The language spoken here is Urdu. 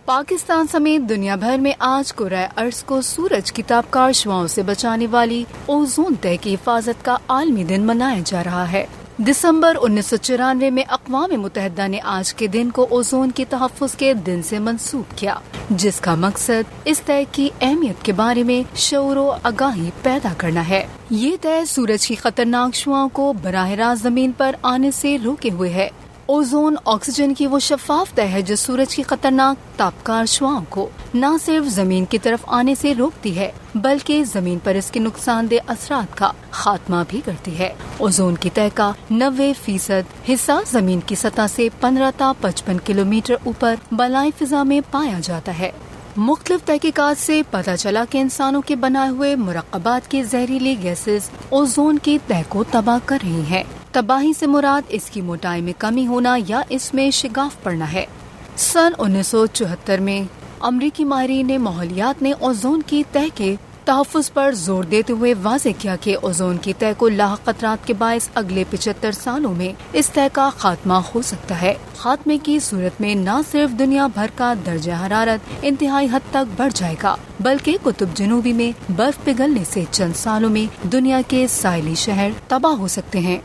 پاکستان سمیت دنیا بھر میں آج کرۂ ارض کو سورج کی تابکار شعاؤں سے بچانے والی اوزون تہہ کی حفاظت کا عالمی دن منایا جا رہا ہے۔ دسمبر 1994 میں اقوام متحدہ نے آج کے دن کو اوزون کے تحفظ کے دن سے منسوب کیا، جس کا مقصد اس تہہ کی اہمیت کے بارے میں شعور و آگاہی پیدا کرنا ہے۔ یہ تہہ سورج کی خطرناک شعاؤں کو براہ راست زمین پر آنے سے روکے ہوئے ہے۔ اوزون آکسیجن کی وہ شفاف تہہ ہے جو سورج کی خطرناک تابکار شعاؤں کو نہ صرف زمین کی طرف آنے سے روکتی ہے بلکہ زمین پر اس کے نقصان دہ اثرات کا خاتمہ بھی کرتی ہے۔ اوزون کی تہہ کا 90% حصہ زمین کی سطح سے 15 تا 55 کلومیٹر اوپر بالائے فضا میں پایا جاتا ہے۔ مختلف تحقیقات سے پتہ چلا کہ انسانوں کے بنائے ہوئے مرکبات کی زہریلی گیسز اوزون کی تہہ کو تباہ کر رہی ہیں۔ تباہی سے مراد اس کی موٹائی میں کمی ہونا یا اس میں شگاف پڑنا ہے۔ سن 1974 میں امریکی ماہرین نے ماحولیات نے اوزون کی تہہ کے تحفظ پر زور دیتے ہوئے واضح کیا کہ اوزون کی تہہ کو لاحق خطرات کے باعث اگلے 75 سالوں میں اس تہہ کا خاتمہ ہو سکتا ہے۔ خاتمے کی صورت میں نہ صرف دنیا بھر کا درجہ حرارت انتہائی حد تک بڑھ جائے گا بلکہ قطب جنوبی میں برف پگھلنے سے چند سالوں میں دنیا کے ساحلی شہر تباہ ہو سکتے ہیں۔